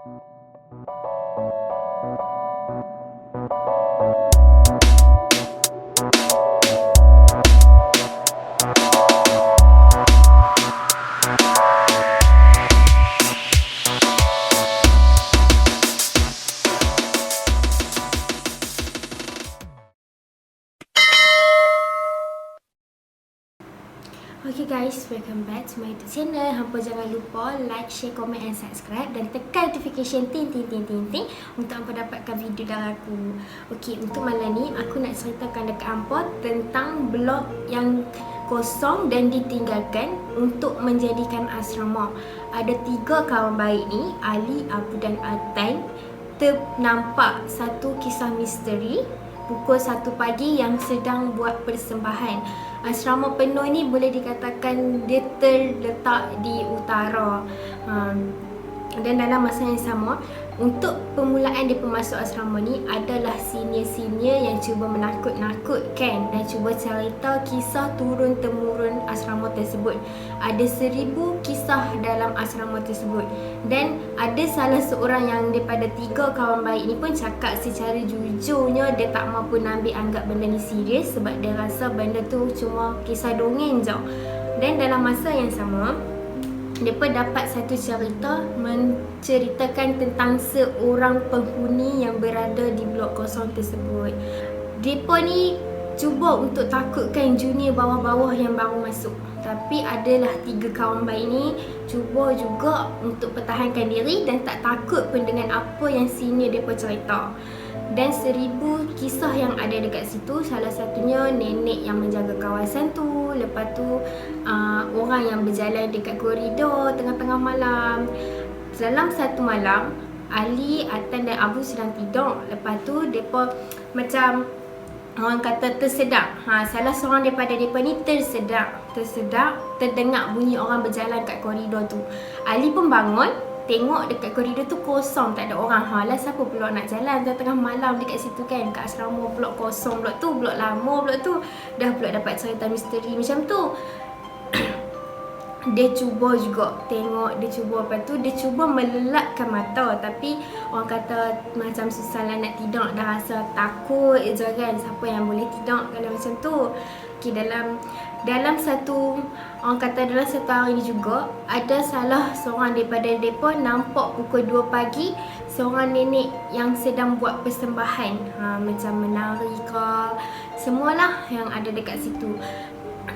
Okay guys, welcome back to my YouTube channel. Hampa jangan lupa like, share, comment and subscribe dan tekan notification ting untuk hampa dapatkan video dari aku. Okay, untuk malam ni aku nak ceritakan dekat hampa tentang blok yang kosong dan ditinggalkan untuk menjadikan asrama. Ada 3 kawan baik ni, Ali, Abu dan Atan, ternampak satu kisah misteri pukul 1 pagi yang sedang buat persembahan. Asrama penuh ni boleh dikatakan dia terletak di utara. Dan dalam masa yang sama, untuk permulaan dia masuk asrama ni adalah senior-senior yang cuba menakut-nakutkan dan cuba cerita kisah turun-temurun asrama tersebut. Ada 1000 kisah dalam asrama tersebut. Dan ada salah seorang yang daripada 3 kawan baik ni pun cakap secara jujurnya dia tak mampu ambil anggap benda ni serius sebab dia rasa benda tu cuma kisah dongeng je. Dan dalam masa yang sama, mereka dapat satu cerita menceritakan tentang seorang penghuni yang berada di blok kosong tersebut. Mereka ni cuba untuk takutkan junior bawah-bawah yang baru masuk. Tapi adalah 3 kawan baik ni cuba juga untuk pertahankan diri dan tak takut pun dengan apa yang senior mereka cerita. Dan 1000 kisah yang ada dekat situ, salah satunya nenek yang menjaga kawasan tu. Lepas tu orang yang berjalan dekat koridor tengah-tengah malam. Dalam satu malam, Ali, Atan dan Abu sedang tidur. Lepas tu mereka macam orang kata tersedak. Salah seorang daripada mereka ni tersedak, terdengar bunyi orang berjalan kat koridor tu. Ali pun bangun, tengok dekat koridor tu kosong, tak ada orang. Lah siapa pula nak jalan tengah malam dekat situ kan, kat asrama blok kosong blok tu, blok lama blok tu. Dah pula dapat cerita misteri macam tu. Dia cuba juga tengok, dia cuba, lepas tu dia cuba melelapkan mata. Tapi orang kata macam susah lah nak tidur, dah rasa takut je kan, siapa yang boleh tidur kalau macam tu. Okay, dalam satu, orang kata dalam satu hari ni juga ada salah seorang daripada mereka nampak pukul 2 pagi seorang nenek yang sedang buat persembahan, macam menari ke, semualah yang ada dekat situ.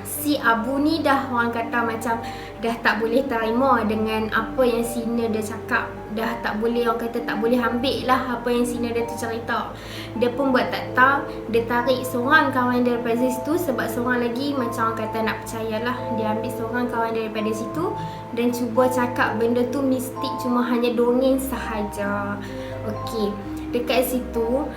Si Abu ni dah orang kata macam dah tak boleh terima dengan apa yang senior dia cakap. Dah tak boleh, orang kata tak boleh ambil lah apa yang senior dia tu cerita. Dia pun buat tak tahu, dia tarik seorang kawan daripada situ sebab seorang lagi macam orang kata nak percayalah. Dia ambil seorang kawan daripada situ dan cuba cakap benda tu mistik, cuma hanya dongeng sahaja. Okey, dekat situ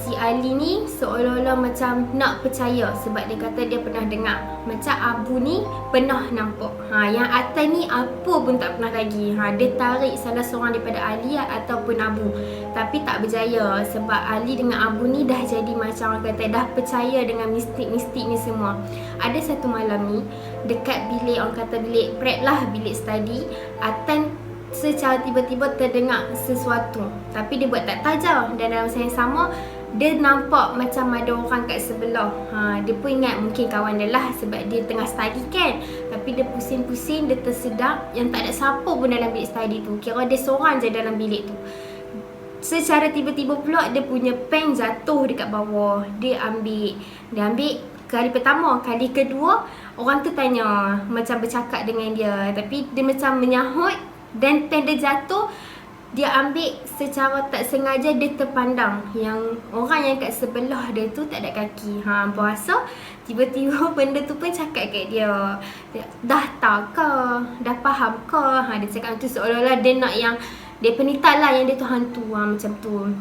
si Ali ni seolah-olah macam nak percaya sebab dia kata dia pernah dengar. Macam Abu ni pernah nampak. Yang Atan ni apa pun tak pernah lagi. Dia tarik salah seorang daripada Ali ataupun Abu. Tapi tak berjaya sebab Ali dengan Abu ni dah jadi macam orang kata dah percaya dengan mistik-mistik ni semua. Ada satu malam ni dekat bilik, orang kata bilik prep lah, bilik study, Atan secara tiba-tiba terdengar sesuatu. Tapi dia buat tak tajam. Dan dalam masa yang sama, dia nampak macam ada orang kat sebelah. Dia pun ingat mungkin kawan dia lah sebab dia tengah study kan. Tapi dia pusing-pusing, dia tersedak yang tak ada siapa pun dalam bilik study tu. Kira dia seorang je dalam bilik tu. Secara tiba-tiba pula dia punya pen jatuh dekat bawah. Dia ambil kali pertama. Kali kedua, orang tu tanya, macam bercakap dengan dia. Tapi dia macam menyahut. Dan pen dia jatuh, dia ambil secara tak sengaja, dia terpandang yang orang yang kat sebelah dia tu tak ada kaki. Berasa tiba-tiba benda tu pun cakap kat dia, dah tahu ke? Dah faham ke? Dia cakap tu seolah-olah dia nak yang dia penitat lah yang dia tu hantu. Macam tu.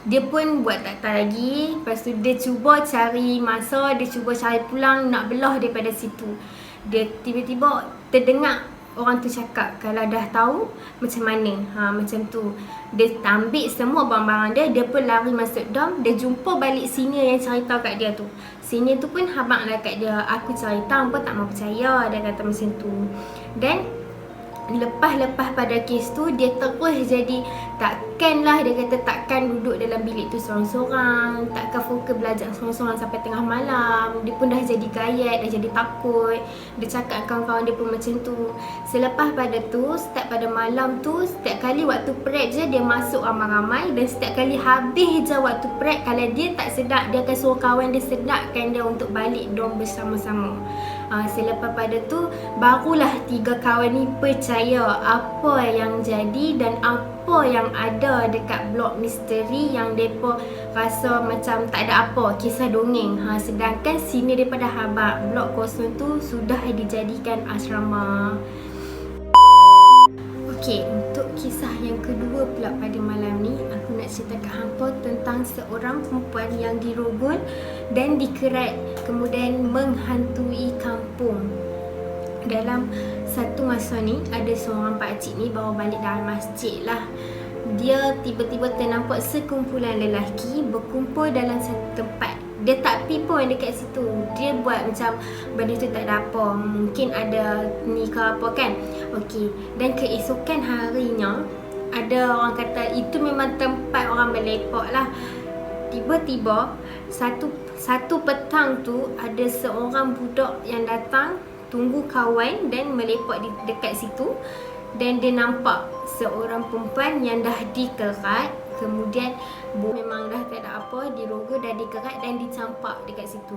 Dia pun buat tak tahu lagi. Lepas tu dia cuba cari masa, dia cuba cari pulang, nak belah daripada situ. Dia tiba-tiba terdengar orang tu cakap, kalau dah tahu macam mana. Macam tu. Dia ambil semua barang-barang dia, dia pun lari masuk dom. Dia jumpa balik senior yang cerita kat dia tu. Senior tu pun habaq lah kat dia, aku cerita, hampa tak mau percaya. Dia kata macam tu. Dan lepas pada kes tu dia terus jadi takkanlah, dia kata takkan duduk dalam bilik tu sorang-sorang, takkan fokus belajar sorang-sorang sampai tengah malam. Dia pun dah jadi gayat, dah jadi takut. Dia cakap kawan-kawan dia pun macam tu. Selepas pada tu, start pada malam tu, setiap kali waktu prep je dia masuk ramai-ramai, dan setiap kali habis je waktu prep, kalau dia tak sedap, dia akan suruh kawan dia sedapkan dia untuk balik dorm bersama-sama. Selepas pada tu, barulah 3 kawan ni percaya apa yang jadi dan apa yang ada dekat blok misteri yang mereka rasa macam tak ada apa, kisah dongeng. Sedangkan sini daripada habaq blok kosong tu sudah dijadikan asrama. Okey, untuk kisah yang kedua pula pada malam ni, aku nak cerita kat hampa tentang seorang perempuan yang dirogol dan dikerat kemudian menghantui kampung. Dalam satu masa ni, ada seorang pakcik ni bawa balik dari masjid lah. Dia tiba-tiba ternampak sekumpulan lelaki berkumpul dalam satu tempat. Dia tak pi pun dekat situ. Dia buat macam benda tu tak ada apa, mungkin ada ni ke apa kan. Okey, dan keesokan harinya, ada orang kata itu memang tempat orang berlepak lah. Tiba-tiba satu petang tu, ada seorang budak yang datang tunggu kawan dan melepak dekat situ. Dan dia nampak seorang perempuan yang dah dikerat, kemudian memang dah tak ada apa, dirogol dan dikerat dan dicampak dekat situ.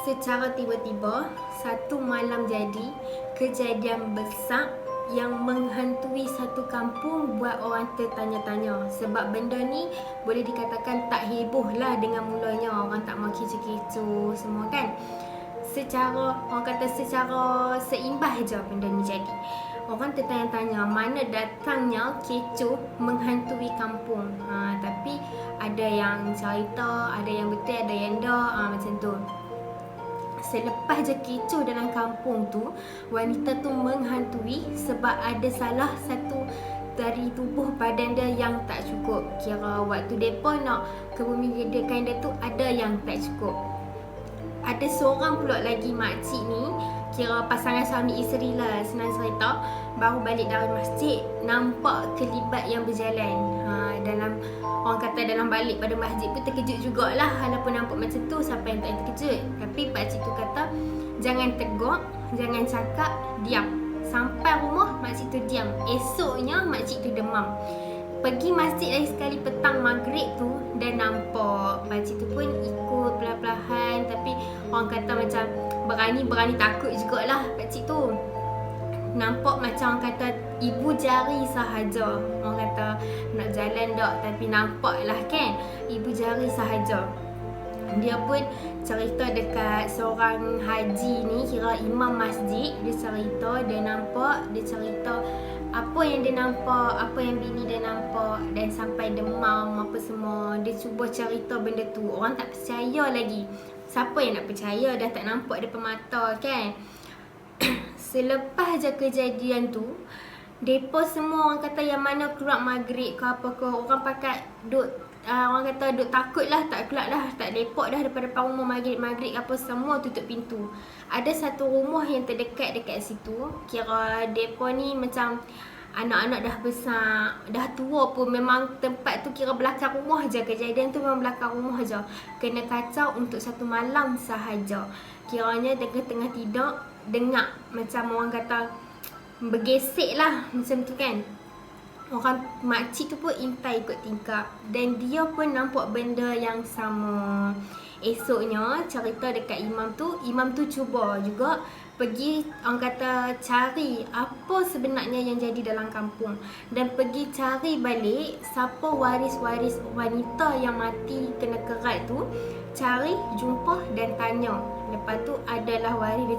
Secara tiba-tiba, satu malam jadi kejadian besar yang menghantui satu kampung, buat orang tertanya-tanya. Sebab benda ni boleh dikatakan tak heboh lah dengan mulanya, orang tak mahu kecoh-kecoh semua kan. Orang kata secara seimbah je benda ni jadi. Orang tertanya-tanya mana datangnya kecoh menghantui kampung. Tapi ada yang cerita, ada yang betul, ada yang tak, macam tu. Selepas je kecoh dalam kampung tu, wanita tu menghantui sebab ada salah satu dari tubuh badan dia yang tak cukup. Kira waktu mereka nak kebumikan dia tu, ada yang tak cukup. Ada seorang pula lagi makcik ni, kira pasangan suami isteri lah, senang cerita, baru balik dari masjid, nampak kelibat yang berjalan. Orang kata dalam balik pada masjid pun terkejut jugalah. Walaupun nampak macam tu, siapa yang tak terkejut. Tapi pakcik tu kata, jangan tegur, jangan cakap, diam. Sampai rumah, makcik tu diam. Esoknya, makcik tu demam. Pergi masjid lagi sekali petang maghrib tu, dan nampak pakcik tu pun ikut perlahan-lahan. Tapi orang kata macam berani takut jugalah pakcik tu. Nampak macam orang kata ibu jari sahaja. Orang kata nak jalan tak, tapi nampak lah kan, ibu jari sahaja. Dia pun cerita dekat seorang haji ni, kira imam masjid. Dia cerita, dia nampak, dia cerita apa yang dia nampak, apa yang bini dia nampak, dan sampai demam apa semua. Dia cuba cerita benda tu, orang tak percaya lagi. Siapa yang nak percaya, dah tak nampak depan mata kan. Selepas je kejadian tu, depa semua orang kata yang mana keluar maghrib ke apa ke, orang pakat orang kata duk takut lah, tak keluar dah, tak lepak dah daripada rumah maghrib apa, semua tutup pintu. Ada satu rumah yang terdekat dekat situ, kira depa ni macam anak-anak dah besar, dah tua pun, memang tempat tu kira belakang rumah je, kejadian tu memang belakang rumah je. Kena kacau untuk satu malam sahaja. Kiranya tengah-tengah tidur, dengar macam orang kata bergesek lah macam tu kan. Orang makcik tu pun intai ikut tingkap, dan dia pun nampak benda yang sama. Esoknya cerita dekat imam tu cuba juga pergi, orang kata cari apa sebenarnya yang jadi dalam kampung, dan pergi cari balik siapa waris-waris wanita yang mati kena kerat tu. Cari, jumpa dan tanya. Lepas tu adalah waris dia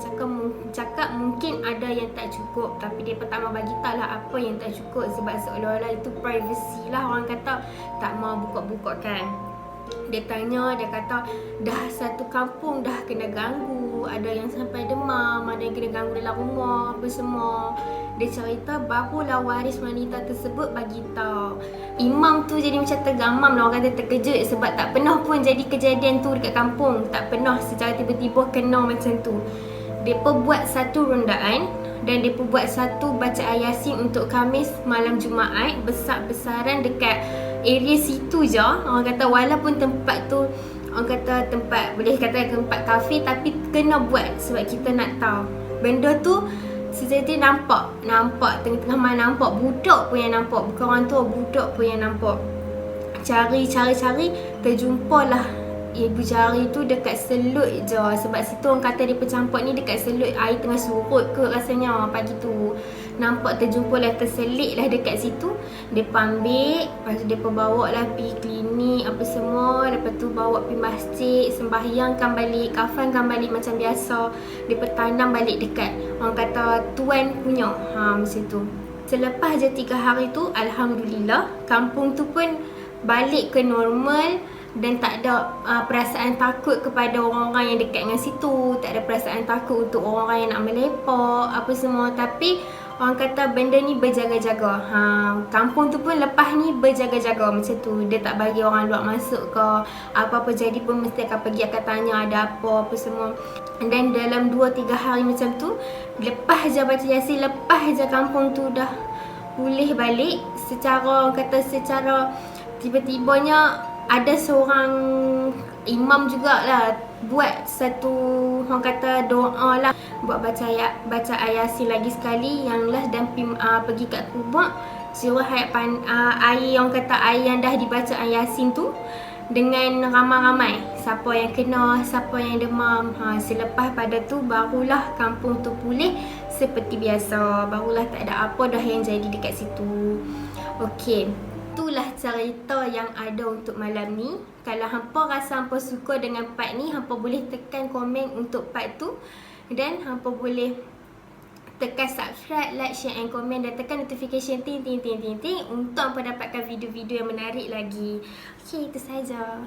cakap mungkin ada yang tak cukup, tapi dia tak mau bagi tahu lah apa yang tak cukup, sebab seolah-olah itu privacy lah, orang kata tak mau buka-buka kan. Dia tanya, dia kata dah satu kampung dah kena ganggu, ada yang sampai demam, ada yang kena ganggu dalam rumah apa semua. Dia cerita barulah waris wanita tersebut bagi tahu. Imam tu jadi macam tergamam lah, orang kata terkejut, sebab tak pernah pun jadi kejadian tu dekat kampung, tak pernah secara tiba-tiba kena macam tu. Depa buat satu rondaan, Dan mereka buat satu bacaan Yasin untuk Khamis malam Jumaat besar-besaran dekat area situ je. Orang kata walaupun tempat tu orang kata tempat, boleh kata tempat kafe, tapi kena buat sebab kita nak tahu. Benda tu sejati nampak tengah-tengah malam, nampak budak pun yang nampak, bukan orang tua, budak pun yang nampak. Cari terjumpalah ibu jari tu dekat selut je. Sebab situ orang kata dia pencampak ni dekat selut, air tengah surut ke rasanya pagi tu. Nampak terjumpalah, terselit lah dekat situ. Mereka ambil, lepas tu mereka bawa lah pergi klinik apa semua. Lepas tu bawa pergi masjid, sembahyangkan balik, kafankan balik macam biasa. Mereka tanam balik dekat orang kata tuan punya, macam tu. Selepas je 3 hari tu, Alhamdulillah, kampung tu pun balik ke normal. Dan tak ada perasaan takut kepada orang-orang yang dekat dengan situ. Tak ada perasaan takut untuk orang-orang yang nak melepak apa semua. Tapi orang kata benda ni berjaga-jaga. Kampung tu pun lepas ni berjaga-jaga macam tu. Dia tak bagi orang luar masuk ke. Apa-apa jadi pun mesti akan pergi, akan tanya ada apa semua. Dan dalam 2-3 hari macam tu, lepas je baca Yasin, lepas je kampung tu dah pulih balik. Secara orang kata secara tiba-tibanya ada seorang imam jugalah buat satu orang kata doa lah, buat baca Yasin lagi sekali yang last, dan pergi kat kubur suruh air, orang kata air yang dah dibaca Yasin tu dengan ramai-ramai, siapa yang kena, siapa yang demam. Selepas pada tu barulah kampung tu pulih seperti biasa, barulah tak ada apa dah yang jadi dekat situ. Okey, itulah cerita yang ada untuk malam ni. Kalau hampa rasa hampa suka dengan part ni, hampa boleh tekan komen untuk part tu. Dan hampa boleh tekan subscribe, like, share and komen, dan tekan notification ting untuk hampa dapatkan video-video yang menarik lagi. Okey, itu saja.